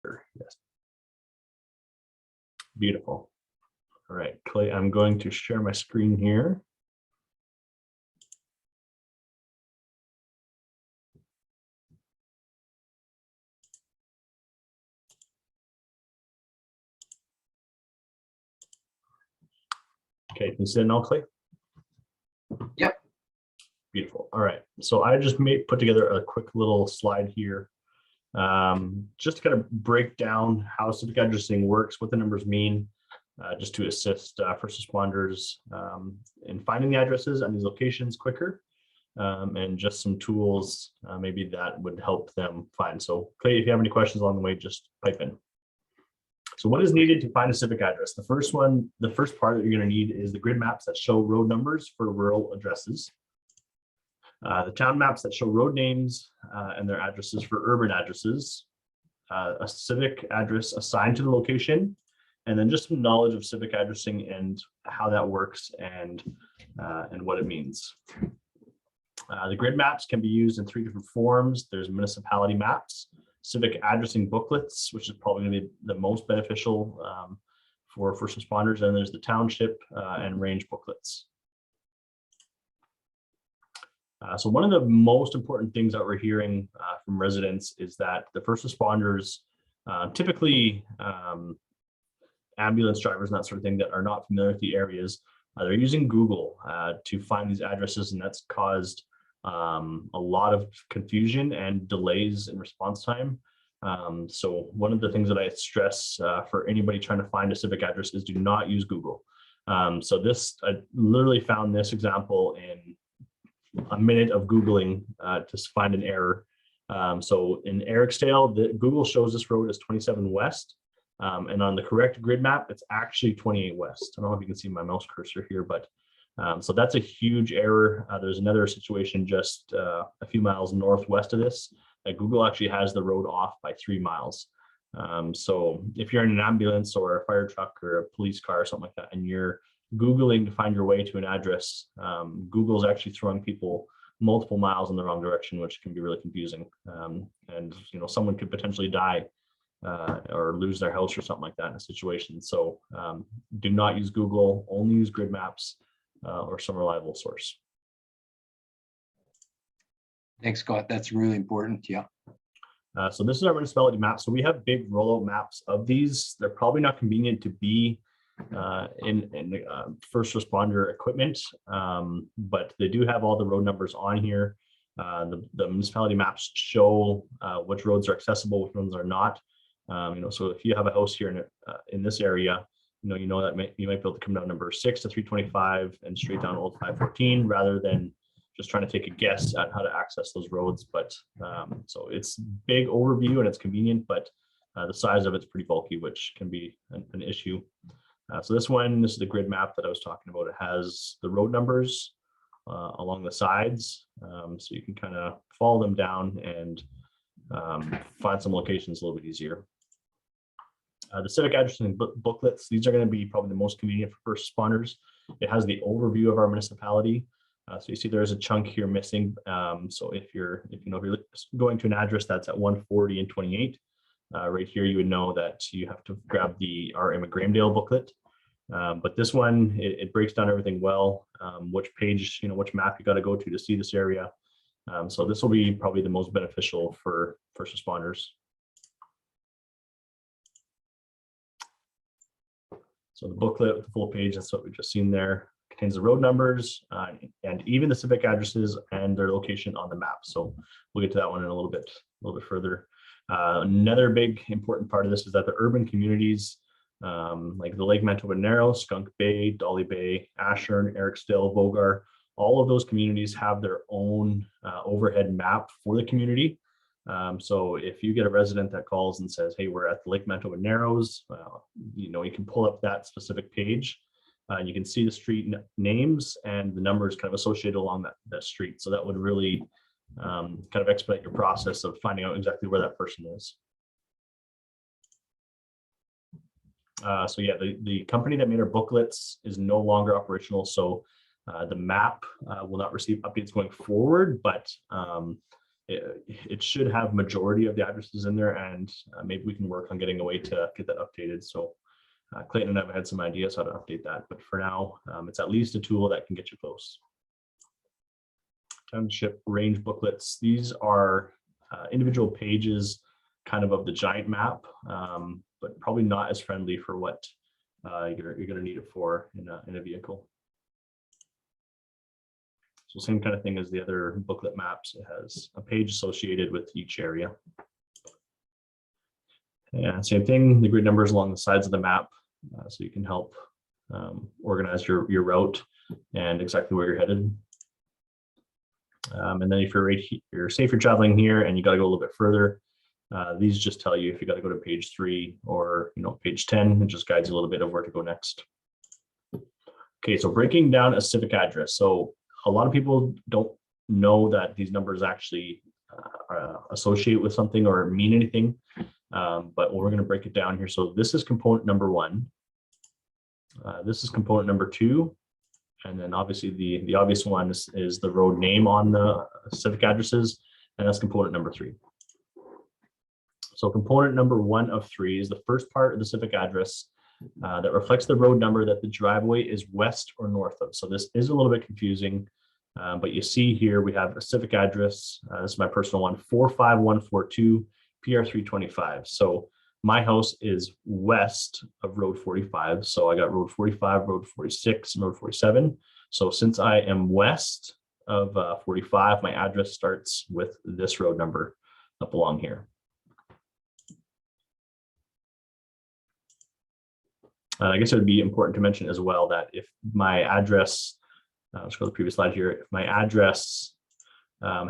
better. Yes. Beautiful. All right, Clay, I'm going to share my screen here. Okay, can you see it now, Clay? Yep. Beautiful. All right, so I just put together a quick little slide here, just to kind of break down how civic addressing works, what the numbers mean, just to assist first responders in finding the addresses and these locations quicker, and just some tools maybe that would help them find. So Clay, if you have any questions along the way, just pipe in. So what is needed to find a civic address? The first part that you're going to need is the grid maps that show road numbers for rural addresses. The town maps that show road names and their addresses for urban addresses, a civic address assigned to the location, and then just some knowledge of civic addressing and how that works and what it means. The grid maps can be used in 3 different forms. There's municipality maps, civic addressing booklets, which is probably going to be the most beneficial for first responders, and there's the township and range booklets. So one of the most important things that we're hearing from residents is that the first responders, typically ambulance drivers and that sort of thing that are not familiar with the areas, they're using Google to find these addresses, and that's caused a lot of confusion and delays in response time. So one of the things that I stress for anybody trying to find a civic address is do not use Google. So I literally found this example in a minute of Googling to find an error. So in Ericsdale, Google shows this road as 27 West. And on the correct grid map, it's actually 28 West. I don't know if you can see my mouse cursor here, but so that's a huge error. There's another situation just a few miles northwest of this. Google actually has the road off by 3 miles. So if you're in an ambulance or a fire truck or a police car or something like that, and you're Googling to find your way to an address, Google's actually throwing people multiple miles in the wrong direction, which can be really confusing. And someone could potentially die or lose their house or something like that in a situation. So do not use Google, only use grid maps or some reliable source. Thanks, Scott. That's really important. Yeah. So this is our municipality map. So we have big rollout maps of these. They're probably not convenient to be in first responder equipment, but they do have all the road numbers on here. The municipality maps show which roads are accessible, which ones are not. So if you have a house here in this area, that you might be able to come down number 6 to 325 and straight down Old 514 rather than just trying to take a guess at how to access those roads. But so it's big overview and it's convenient, but the size of it's pretty bulky, which can be an issue. So this is the grid map that I was talking about. It has the road numbers along the sides, so you can kind of follow them down and find some locations a little bit easier. The civic addressing booklets, these are going to be probably the most convenient for first responders. It has the overview of our municipality. So you see there is a chunk here missing. So if you're going to an address that's at 140 and 28, right here, you would know that you have to grab our Emma Grahamdale booklet. But this one, it breaks down everything well, which page, which map you got to go to see this area. So this will be probably the most beneficial for first responders. So the booklet with the full page, that's what we've just seen there, contains the road numbers and even the civic addresses and their location on the map. So we'll get to that one in a little bit further. Another big important part of this is that the urban communities like the Lake Manitoba Narrow, Skunk Bay, Dolly Bay, Ashern, Ericsdale, Bogar, all of those communities have their own overhead map for the community. So if you get a resident that calls and says, hey, we're at the Lake Manitoba Narrows, you can pull up that specific page. You can see the street names and the numbers kind of associated along that street. So that would really kind of expedite your process of finding out exactly where that person is. So yeah, the company that made our booklets is no longer operational. So the map will not receive updates going forward, but it should have majority of the addresses in there, and maybe we can work on getting a way to get that updated. So Clayton and I have had some ideas how to update that, but for now, it's at least a tool that can get you close. Township range booklets. These are individual pages kind of the giant map, but probably not as friendly for what you're going to need it for in a vehicle. So same kind of thing as the other booklet maps. It has a page associated with each area. And same thing, the grid numbers along the sides of the map, so you can help organize your route and exactly where you're headed. And then if you're safe, you're traveling here and you got to go a little bit further, these just tell you if you got to go to page 3 or page 10. It just guides you a little bit of where to go next. Okay, so breaking down a civic address. So a lot of people don't know that these numbers actually associate with something or mean anything, but we're going to break it down here. So this is component number 1. This is component number 2. And then obviously the obvious one is the road name on the civic addresses, and that's component number 3. So component number 1 of 3 is the first part of the civic address that reflects the road number that the driveway is west or north of. So this is a little bit confusing, but you see here we have a civic address. This is my personal one, 45142 PR 325. So my house is west of road 45. So I got road 45, road 46, and road 47. So since I am west of 45, my address starts with this road number up along here. I guess it would be important to mention as well that if my address, let's go to the previous slide here, if my address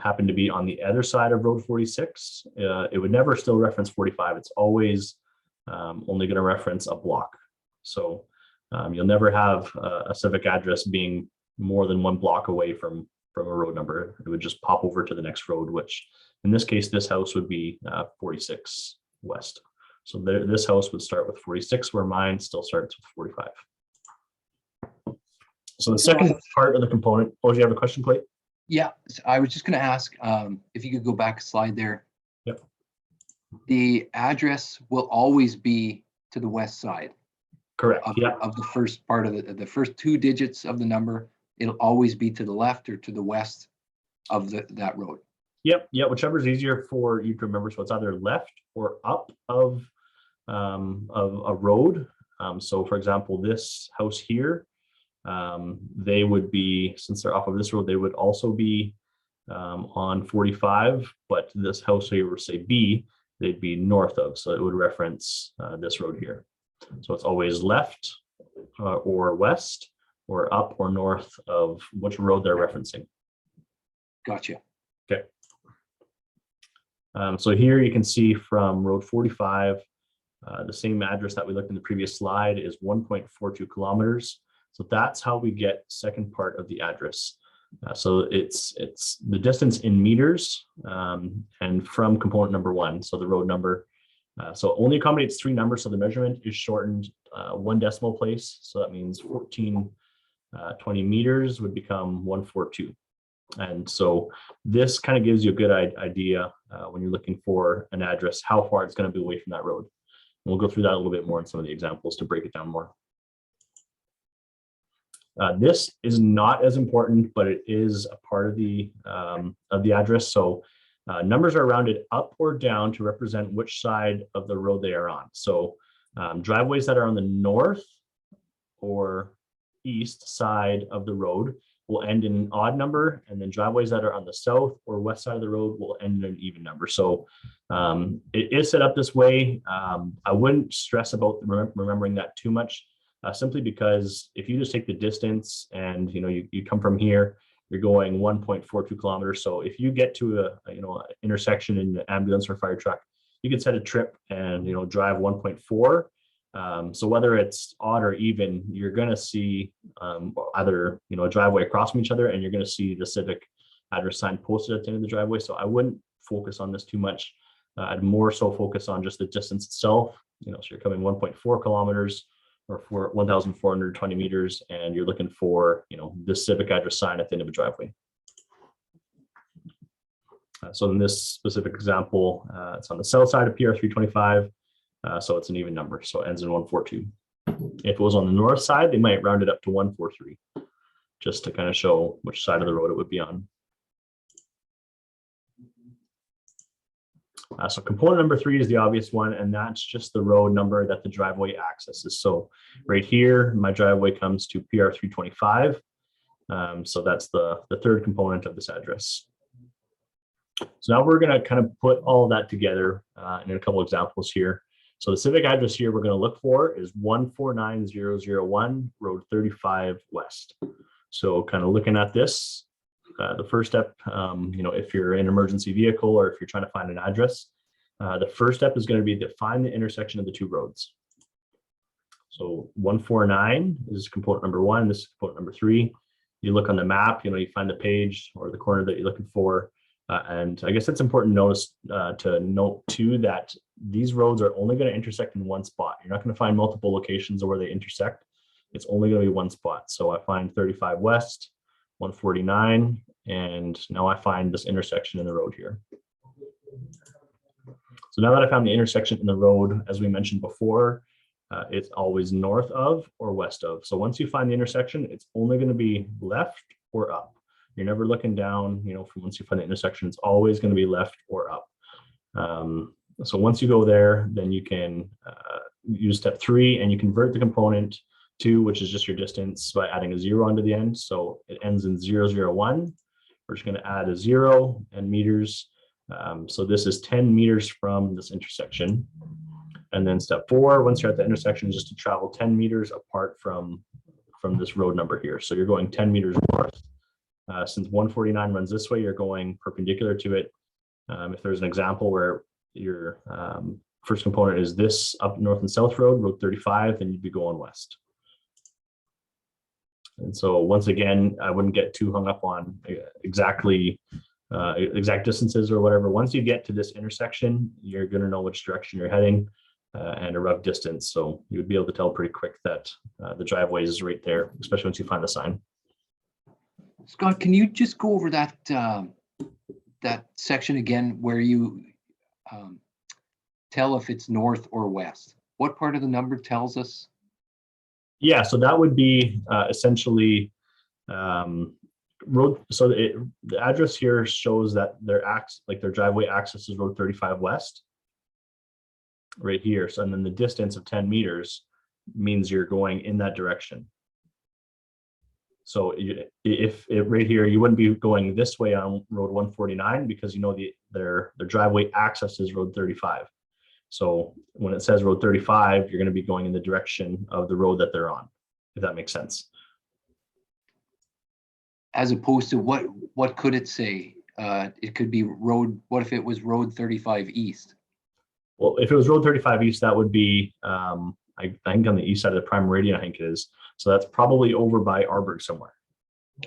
happened to be on the other side of road 46, it would never still reference 45. It's always only going to reference a block. So you'll never have a civic address being more than 1 block away from a road number. It would just pop over to the next road, which in this case, this house would be 46 west. So this house would start with 46, where mine still starts with 45. So the second part of the component, do you have a question, Clay? Yeah, so I was just going to ask if you could go back a slide there. Yep. The address will always be to the west side. Correct. Of the first part of the first 2 digits of the number. It'll always be to the left or to the west of that road. Yep. Yeah. Whichever is easier for you to remember. So it's either left or up of a road. So for example, this house here, they would be, since they're off of this road, they would also be on 45, but this house here would say B, they'd be north of, so it would reference this road here. So it's always left or west or up or north of which road they're referencing. Gotcha. Okay. So here you can see from road 45, the same address that we looked in the previous slide is 1.42 kilometers. So that's how we get second part of the address. So it's the distance in meters and from component number 1, so the road number. So it only accommodates 3 numbers, so the measurement is shortened 1 decimal place. So that means 1420 meters would become 142. And so this kind of gives you a good idea when you're looking for an address, how far it's going to be away from that road. And we'll go through that a little bit more in some of the examples to break it down more. This is not as important, but it is a part of the address. So numbers are rounded up or down to represent which side of the road they are on. So driveways that are on the north or east side of the road will end in an odd number, and then driveways that are on the south or west side of the road will end in an even number. So it is set up this way. I wouldn't stress about remembering that too much. Simply because if you just take the distance and you come from here, you're going 1.42 kilometers. So if you get to a intersection in an ambulance or fire truck, you can set a trip and drive 1.4. So whether it's odd or even, you're going to see either a driveway across from each other, and you're going to see the civic address sign posted at the end of the driveway. So I wouldn't focus on this too much. I'd more so focus on just the distance itself. So you're coming 1.4 kilometers. Or for 1,420 meters, and you're looking for, this civic address sign at the end of a driveway. So in this specific example, it's on the south side of PR 325. So it's an even number. So it ends in 142. If it was on the north side, they might round it up to 143, just to kind of show which side of the road it would be on. So component number 3 is the obvious one, and that's just the road number that the driveway accesses. So right here, my driveway comes to PR 325. So that's the third component of this address. So now we're going to kind of put all of that together in a couple examples here. So the Civic address here we're going to look for is 149001 Road 35 West. So kind of looking at this, the first step, if you're in an emergency vehicle or if you're trying to find an address, the first step is going to be to find the intersection of the two roads. So 149 is component number 1. This is component number 3. You look on the map, you find the page or the corner that you're looking for. And I guess it's important to note too that these roads are only going to intersect in one spot. You're not going to find multiple locations where they intersect. It's only going to be one spot. So I find 35 West, 149, and now I find this intersection in the road here. So now that I found the intersection in the road, as we mentioned before, it's always north of or west of. So once you find the intersection, it's only going to be left or up. You're never looking down, from once you find the intersection, it's always going to be left or up. So once you go there, then you can use step 3 and you convert the component 2, which is just your distance, by adding a 0 onto the end. So it ends in 001. We're just going to add a 0 and meters. So this is 10 meters from this intersection. And then step 4, once you're at the intersection, is just to travel 10 meters apart from this road number here. So you're going 10 meters north. Since 149 runs this way, you're going perpendicular to it. If there's an example where your first component is this up north and south road, Road 35, then you'd be going west. And so once again, I wouldn't get too hung up on exact distances or whatever. Once you get to this intersection, you're going to know which direction you're heading and a rough distance. So you would be able to tell pretty quick that the driveway is right there, especially once you find the sign. Scott, can you just go over that that section again where you tell if it's north or west? What part of the number tells us? Yeah, so that would be essentially road. So the address here shows that their driveway access is Road 35 West, right here. So and then the distance of 10 meters means you're going in that direction. So if right here, you wouldn't be going this way on Road 149 because their driveway access is Road 35. So when it says Road 35, you're going to be going in the direction of the road that they're on, if that makes sense. As opposed to what could it say? It could be road. What if it was Road 35 East? Well, if it was Road 35 East, that would be, I think on the east side of the prime meridian, I think it is. So that's probably over by Arborg somewhere.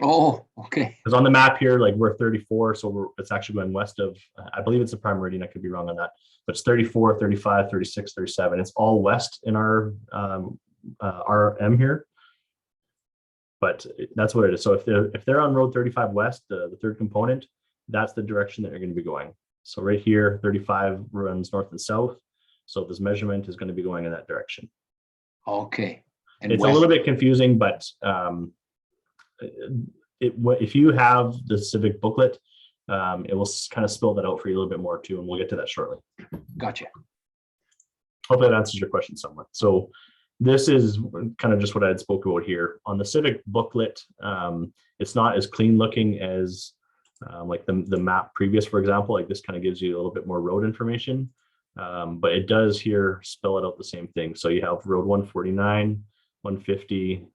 Oh, okay. Because on the map here, we're 34, so it's actually going west of, I believe it's the prime meridian, I could be wrong on that, but it's 34, 35, 36, 37. It's all west in our RM here. But that's what it is. So if they're on Road 35 West, the third component, that's the direction that you're going to be going. So right here, 35 runs north and south. So this measurement is going to be going in that direction. Okay. And it's a little bit confusing, but if you have the Civic booklet, it will kind of spell that out for you a little bit more too, and we'll get to that shortly. Gotcha. Hopefully that answers your question somewhat. So this is kind of just what I had spoke about here. On the Civic booklet, it's not as clean looking as like the map previous, for example. Like this kind of gives you a little bit more road information, but it does here spell it out the same thing. So you have Road 149, 150,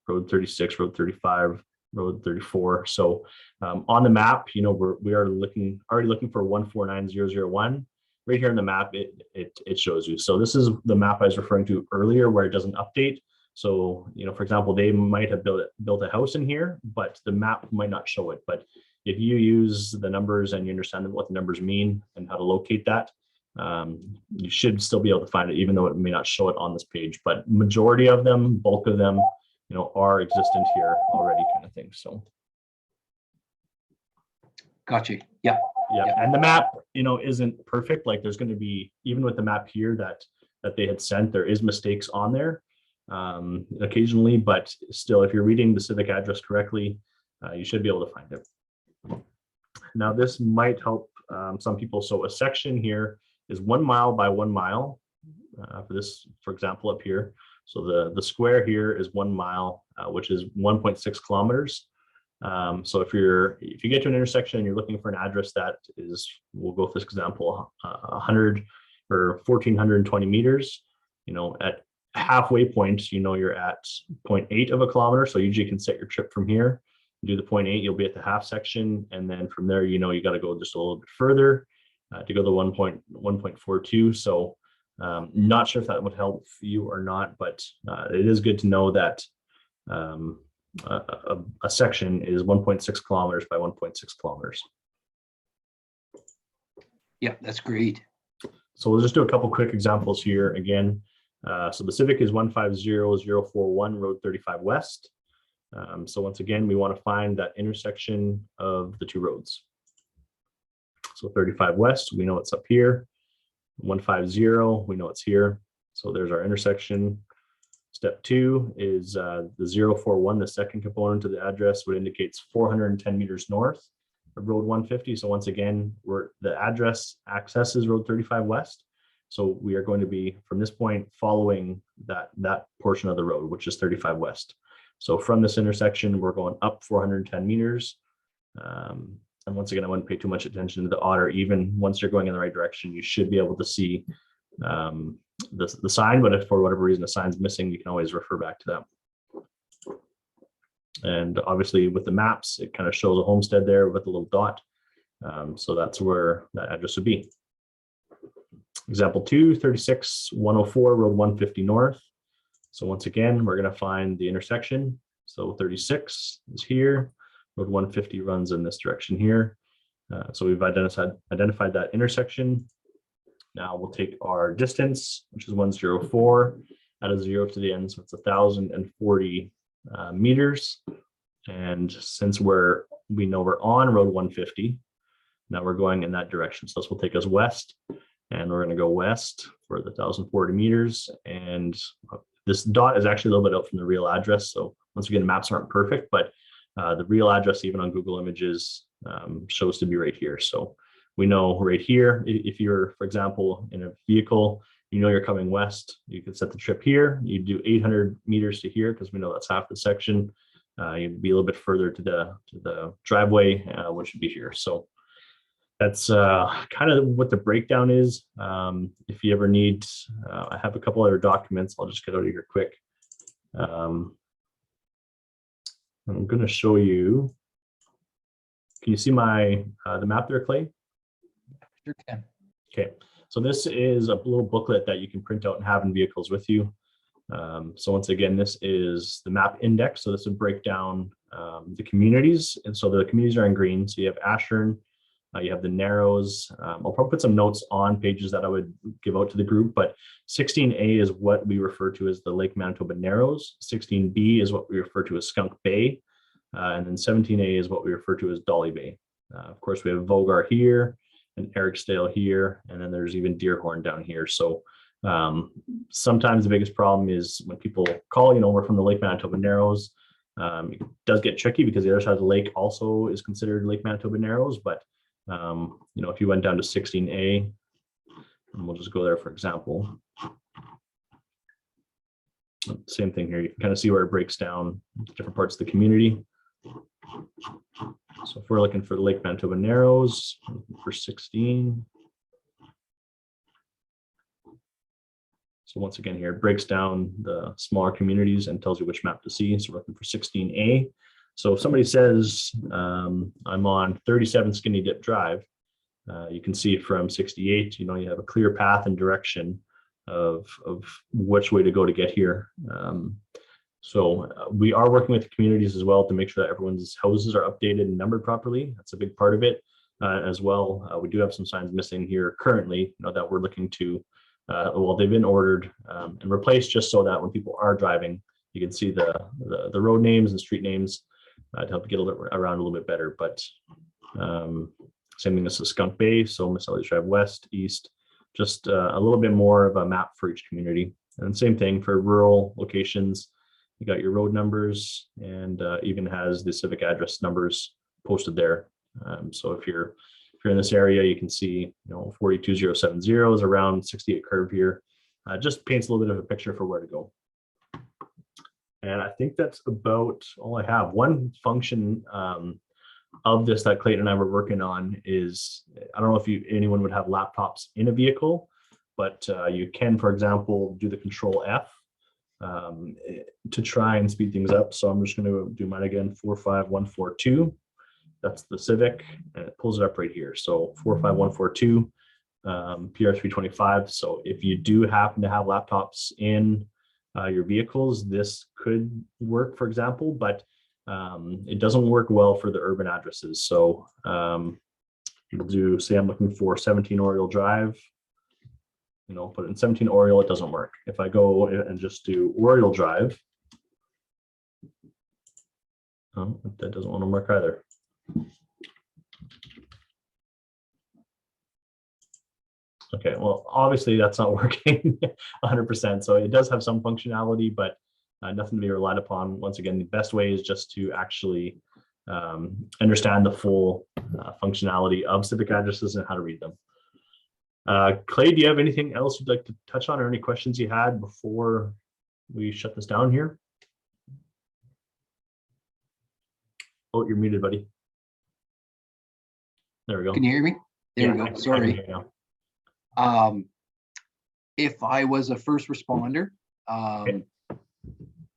Road 36, Road 35, Road 34. So on the map, we are already looking for 149001. Right here in the map, it shows you. So this is the map I was referring to earlier where it doesn't update. So, for example, they might have built a house in here, but the map might not show it. But if you use the numbers and you understand what the numbers mean and how to locate that, you should still be able to find it, even though it may not show it on this page. But majority of them, bulk of them, are existent here already, kind of thing. So. Gotcha. Yeah. Yeah, Yeah. and the map, isn't perfect. Like there's going to be, even with the map here that they had sent, there is mistakes on there occasionally, but still, if you're reading the Civic address correctly, you should be able to find it. Now, this might help some people. So a section here is 1 mile by 1 mile for this, for example, up here. So the square here is 1 mile, which is 1.6 kilometers. So if you get to an intersection and you're looking for an address that is, we'll go with this example, 100 or 1420 meters, at halfway point, you're at 0.8 of a kilometer. So usually you can set your trip from here, do the 0.8, you'll be at the half section. And then from there, you got to go just a little bit further to go to 1.42. So not sure if that would help you or not, but it is good to know that a section is 1.6 kilometers by 1.6 kilometers. Yeah, that's great. So we'll just do a couple quick examples here again. So the Civic is 150041 Road 35 West. So once again, we want to find that intersection of the two roads. So 35 West, we know it's up here. 150, we know it's here. So there's our intersection. Step 2 is the 041, the second component of the address, would indicates 410 meters north of Road 150. So once again, the address accesses Road 35 West. So we are going to be, from this point, following that portion of the road, which is 35 West. So from this intersection, we're going up 410 meters. And once again, I wouldn't pay too much attention to the odd or even. Once you're going in the right direction, you should be able to see the sign, but if for whatever reason the sign's missing, you can always refer back to that. And obviously with the maps, it kind of shows a homestead there with a little dot. So that's where that address would be. Example 2, 36104 Road 150 North. So once again, we're going to find the intersection. So 36 is here. Road 150 runs in this direction here. So we've identified that intersection. Now we'll take our distance, which is 104, add a 0 to the end, so it's 1,040 meters. And since we know we're on Road 150, now we're going in that direction. So this will take us west, and we're going to go west for the 1,040 meters. And this dot is actually a little bit out from the real address. So once again, maps aren't perfect, but the real address, even on Google Images, shows to be right here. So we know right here, if you're, for example, in a vehicle, you're coming west, you can set the trip here. You do 800 meters to here, because we know that's half the section. You'd be a little bit further to the driveway, which would be here. So that's kind of what the breakdown is. If you ever need, I have a couple other documents. I'll just get out of here quick. I'm going to show you. Can you see the map there, Clay? Sure can. Okay, so this is a little booklet that you can print out and have in vehicles with you. So once again, this is the map index. So this would break down the communities. And so the communities are in green. So you have Ashern, you have the Narrows. I'll probably put some notes on pages that I would give out to the group, but 16A is what we refer to as the Lake Manitoba Narrows. 16B is what we refer to as Skunk Bay. And then 17A is what we refer to as Dolly Bay. Of course, we have Vogar here and Ericsdale here, and then there's even Deerhorn down here. So sometimes the biggest problem is when people call, we're from the Lake Manitoba Narrows. It does get tricky because the other side of the lake also is considered Lake Manitoba Narrows. But if you went down to 16A, and we'll just go there for example. Same thing here. You can kind of see where it breaks down different parts of the community. So if we're looking for the Lake Manitoba Narrows, for 16. So once again here, it breaks down the smaller communities and tells you which map to see. So we're looking for 16A. So if somebody says, I'm on 37 Skinny Dip Drive, you can see from 68, you have a clear path and direction of which way to go to get here. So we are working with the communities as well to make sure that everyone's houses are updated and numbered properly. That's a big part of it as well. We do have some signs missing here currently, that we're looking to, they've been ordered and replaced, just so that when people are driving, you can see the road names and street names to help get around a little bit better. But Same thing as the Skunk Bay. So Miss Elliott Drive West, East, just a little bit more of a map for each community. And same thing for rural locations. You got your road numbers, and even has the civic address numbers posted there. So if you're in this area, you can see 42070 is around 68 curve here. Just paints a little bit of a picture for where to go. And I think that's about all I have. One function of this that Clayton and I were working on is, I don't know if anyone would have laptops in a vehicle, but you can, for example, do the Control F to try and speed things up. So I'm just going to do mine again, 45142. That's the Civic, and it pulls it up right here. So 45142, PR325. So if you do happen to have laptops in your vehicles, this could work, for example, but it doesn't work well for the urban addresses. So you'll do, say I'm looking for 17 Oriole Drive, put it in 17 Oriole, it doesn't work. If I go and just do Oriole Drive, oh, that doesn't want to work either. Okay, well, obviously that's not working 100%. So it does have some functionality, but nothing to be relied upon. Once again, the best way is just to actually understand the full functionality of civic addresses and how to read them. Clay, do you have anything else you'd like to touch on, or any questions you had before we shut this down here? Oh, you're muted, buddy. There we go. Can you hear me? There we go. Sorry. If I was a first responder, Okay.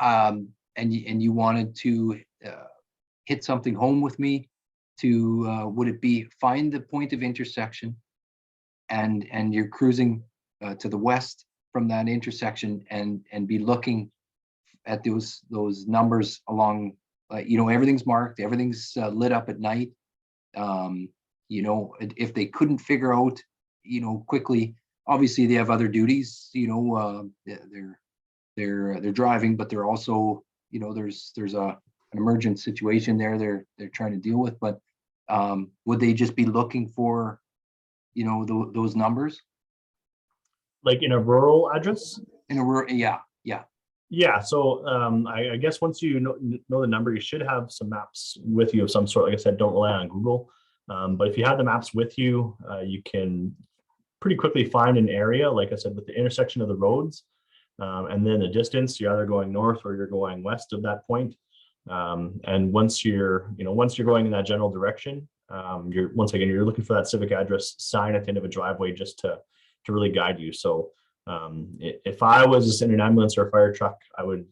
And you wanted to hit something home with me, would it be find the point of intersection, and you're cruising to the west from that intersection, and be looking at those numbers along, everything's marked, everything's lit up at night. If they couldn't figure out, quickly, obviously they have other duties, they're driving, but they're also, there's an emergent situation there they're trying to deal with. But would they just be looking for, those numbers? Like in a rural address? In a rural, yeah. Yeah, so I guess once you know the number, you should have some maps with you of some sort. Like I said, don't rely on Google. But if you have the maps with you, you can pretty quickly find an area, like I said, with the intersection of the roads, and then the distance. You're either going north or you're going west of that point. And once you're going in that general direction, you're looking for that civic address sign at the end of a driveway just to really guide you. So if I was in an ambulance or a fire truck, I would,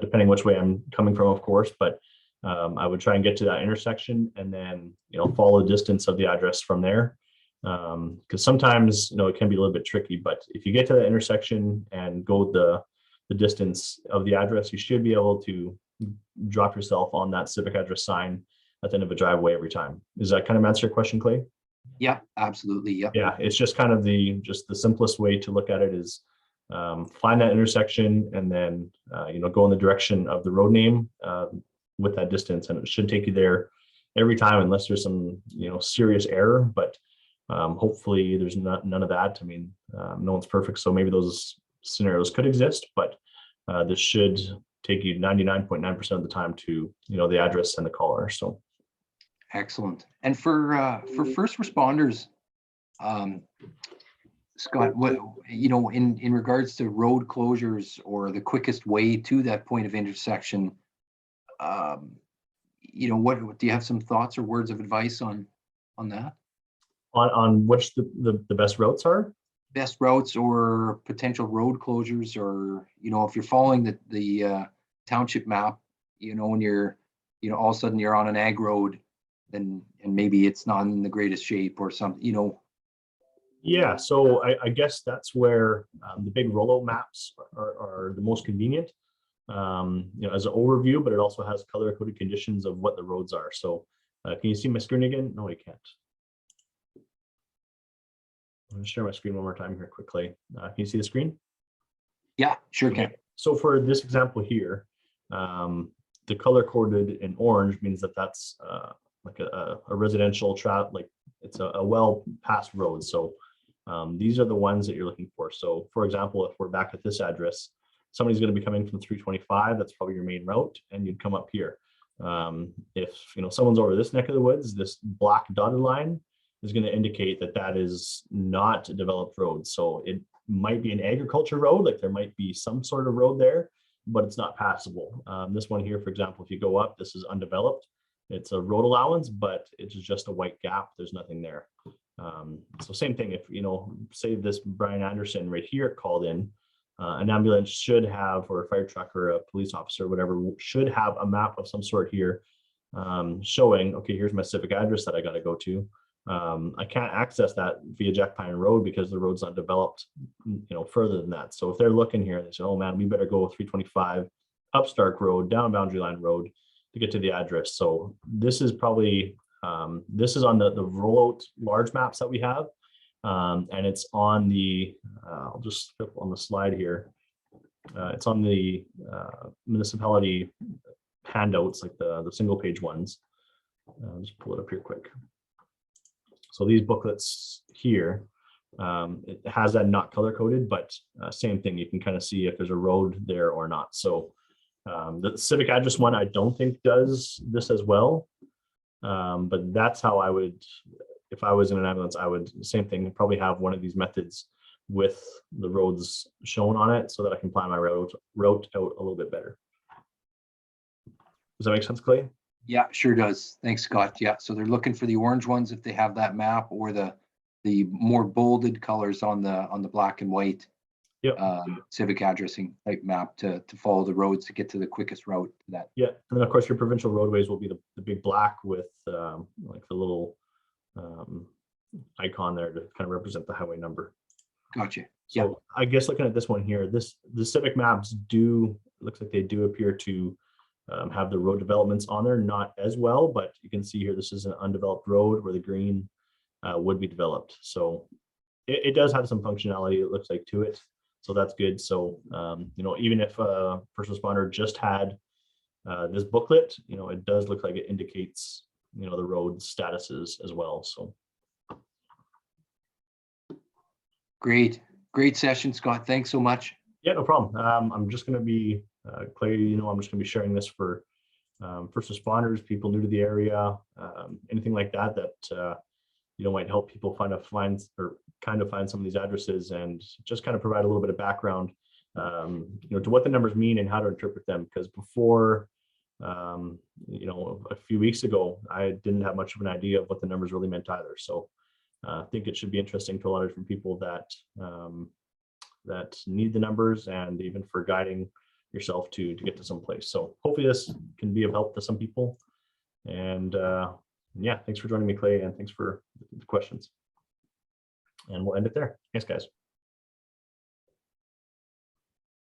depending which way I'm coming from, of course, but I would try and get to that intersection and then, follow the distance of the address from there. Because sometimes, it can be a little bit tricky, but if you get to the intersection and go the distance of the address, you should be able to drop yourself on that civic address sign at the end of a driveway every time. Does that kind of answer your question, Clay? Yeah, absolutely. Yeah. Yeah, it's just kind of the simplest way to look at it is find that intersection and then go in the direction of the road name with that distance, and it should take you there every time, unless there's some serious error. But hopefully there's none of that. I mean, no one's perfect, so maybe those scenarios could exist, but this should take you 99.9% of the time to the address and the caller. So excellent. And for first responders, Scott, what in regards to road closures or the quickest way to that point of intersection, what do you have some thoughts or words of advice on that? On which the best routes are? Best routes or potential road closures, or if you're following the township map, when you're all of a sudden you're on an ag road, and maybe it's not in the greatest shape or something, Yeah, so I guess that's where the big rollout maps are the most convenient, as an overview, but it also has color-coded conditions of what the roads are. So can you see my screen again? No, you can't. I'm going to share my screen one more time here quickly. Can you see the screen? Yeah, sure can. Okay. So for this example here, the color coded in orange means that that's like a residential trap, like it's a well passed road. So these are the ones that you're looking for. So for example, if we're back at this address, somebody's going to be coming from 325, that's probably your main route, and you'd come up here. If someone's over this neck of the woods, this black dotted line is going to indicate that that is not a developed road. So it might be an agriculture road, like there might be some sort of road there, but it's not passable. This one here, for example, if you go up, this is undeveloped. It's a road allowance, but it's just a white gap. There's nothing there. So same thing, if say this Brian Anderson right here called in, an ambulance should have, or a fire truck or a police officer, whatever, should have a map of some sort here showing, okay, here's my Civic address that I got to go to. I can't access that via Jack Pine Road because the road's not developed, further than that. So if they're looking here, they say, oh man, we better go 325 up Stark Road, down Boundary Line Road to get to the address. So this is probably, this is on the rollout large maps that we have. And it's on the, I'll just flip on the slide here. It's on the municipality handouts, like the single page ones. I'll just pull it up here quick. So these booklets here, it has that not color coded, but same thing. You can kind of see if there's a road there or not. So the Civic address one, I don't think does this as well. But that's how I would, if I was in an ambulance, I would, same thing, probably have one of these methods with the roads shown on it so that I can plan my route out a little bit better. Does that make sense, Clay? Yeah, sure does. Thanks, Scott. Yeah, so they're looking for the orange ones if they have that map, or the more bolded colors on the black and white Civic addressing type map to follow the roads to get to the quickest route to that. Yeah, and then of course your provincial roadways will be the big black with like the little icon there to kind of represent the highway number. Gotcha. So yeah. I guess looking at this one here, the Civic maps looks like they do appear to have the road developments on there, not as well, but you can see here this is an undeveloped road where the green would be developed. So it does have some functionality, it looks like, to it. So that's good. So even if a first responder just had this booklet, it does look like it indicates the road statuses as well. So great session, Scott. Thanks so much. Yeah, no problem. I'm just going to be Clay, I'm just going to be sharing this for first responders, people new to the area, anything like that might help people find some of these addresses, and just kind of provide a little bit of background to what the numbers mean and how to interpret them. Because before a few weeks ago, I didn't have much of an idea of what the numbers really meant either. So I think it should be interesting to a lot of different people that need the numbers, and even for guiding yourself to get to some place. So hopefully this can be of help to some people. And yeah, thanks for joining me, Clay, and thanks for the questions. And we'll end it there. Thanks, guys.